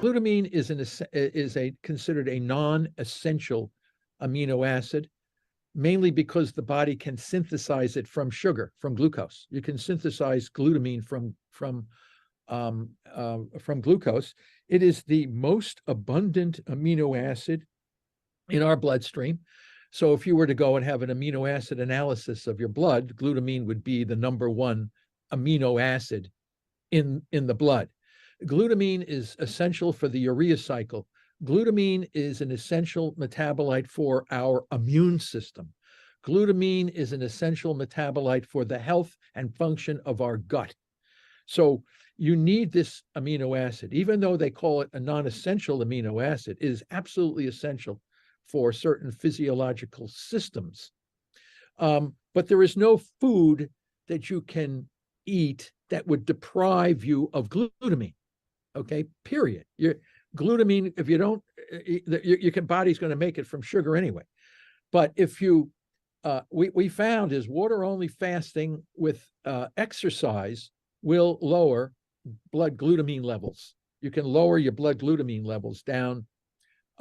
Glutamine is considered a non-essential amino acid, mainly because the body can synthesize it from sugar, from glucose. You can synthesize glutamine from glucose. It is the most abundant amino acid in our bloodstream. So if you were to go and have an amino acid analysis of your blood, glutamine would be the #1 amino acid in the blood. Glutamine is essential for the urea cycle. Glutamine is an essential metabolite for our immune system. Glutamine is an essential metabolite for the health and function of our gut. So you need this amino acid. Even though they call it a non-essential amino acid, it is absolutely essential for certain physiological systems. But there is no food that you can eat that would deprive you of glutamine. Okay, period. Glutamine, if you don't, your body's going to make it from sugar anyway. But if you, we found is water-only fasting with exercise will lower blood glutamine levels. You can lower your blood glutamine levels down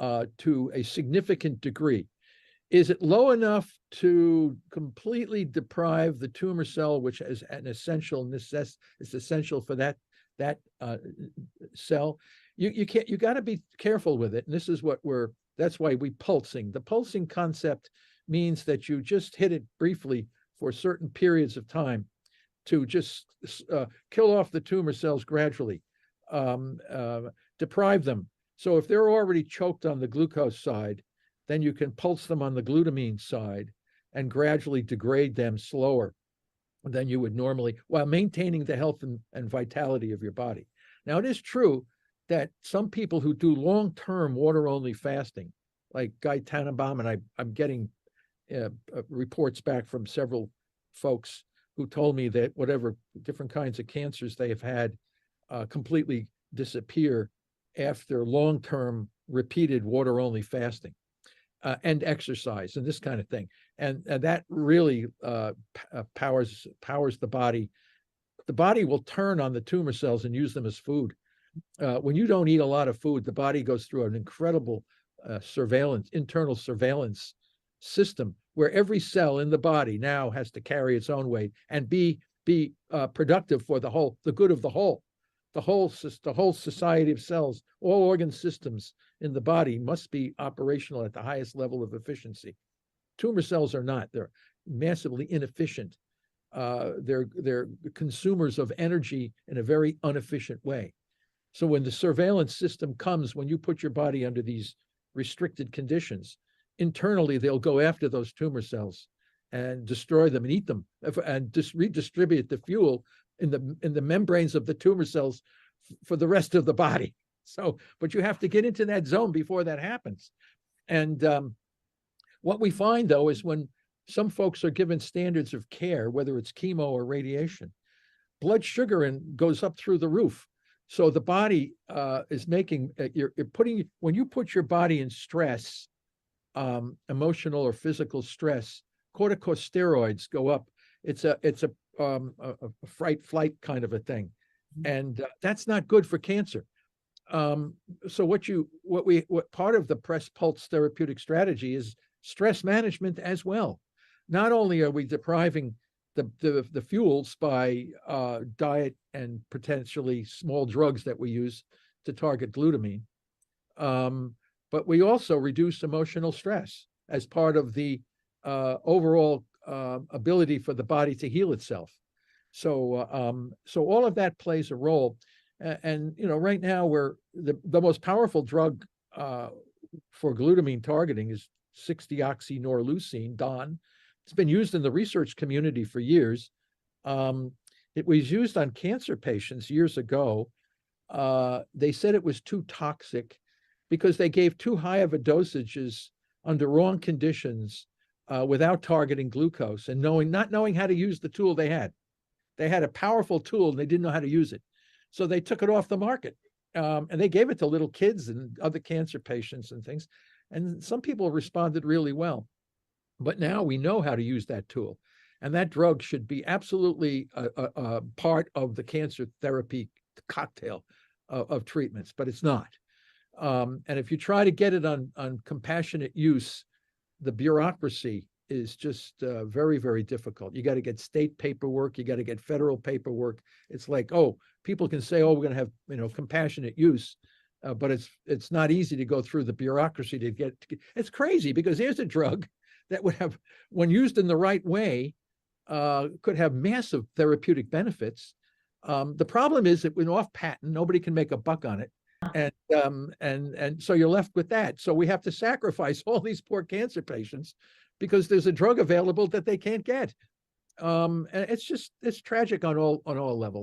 to a significant degree. Is it low enough to completely deprive the tumor cell, which is an essential is essential for that cell? You can't. You got to be careful with it. And this is what that's why we pulsing. The pulsing concept means that you just hit it briefly for certain periods of time to just kill off the tumor cells gradually, deprive them. So if they're already choked on the glucose side, then you can pulse them on the glutamine side and gradually degrade them slower than you would normally, while maintaining the health and vitality of your body. Now, it is true that some people who do long-term water-only fasting, like Guy Tannenbaum, and I'm getting reports back from several folks who told me that whatever different kinds of cancers they have had completely disappear after long-term repeated water-only fasting and exercise and this kind of thing. And that really powers the body. The body will turn on the tumor cells and use them as food. When you don't eat a lot of food, the body goes through an incredible internal surveillance system where every cell in the body now has to carry its own weight and be productive for the good of the whole. The whole society of cells, all organ systems in the body must be operational at the highest level of efficiency. Tumor cells are not. They're massively inefficient. They're consumers of energy in a very inefficient way. So when the surveillance system comes, when you put your body under these restricted conditions, internally they'll go after those tumor cells and destroy them and eat them and just redistribute the fuel in the membranes of the tumor cells for the rest of the body. So, but you have to get into that zone before that happens. And what we find, though, is when some folks are given standards of care, whether it's chemo or radiation, blood sugar goes up through the roof. So the body is making, when you put your body in stress, emotional or physical stress, corticosteroids go up. It's a flight kind of a thing, and that's not good for cancer. So what part of the press pulse therapeutic strategy is stress management as well. Not only are we depriving the fuels by diet and potentially small drugs that we use to target glutamine, but we also reduce emotional stress as part of the overall ability for the body to heal itself. So all of that plays a role. And right now the most powerful drug for glutamine targeting is 6-deoxynorlucine, DON. It's been used in the research community for years. It was used on cancer patients years ago. They said it was too toxic because they gave too high of a dosages under wrong conditions without targeting glucose and not knowing how to use the tool they had. They had a powerful tool and they didn't know how to use it. So they took it off the market and they gave it to little kids and other cancer patients and things. And some people responded really well. But now we know how to use that tool. And that drug should be absolutely a part of the cancer therapy cocktail of treatments, but it's not. And if you try to get it on compassionate use, the bureaucracy is just very, very difficult. You got to get state paperwork, you got to get federal paperwork. It's like, oh, people can say, oh, we're going to have, you know, compassionate use, but it's not easy to go through the bureaucracy to get. It's crazy because here's a drug that would have, when used in the right way, could have massive therapeutic benefits. The problem is that when off patent, nobody can make a buck on it. And so you're left with that. So we have to sacrifice all these poor cancer patients because there's a drug available that they can't get. And it's tragic on all levels.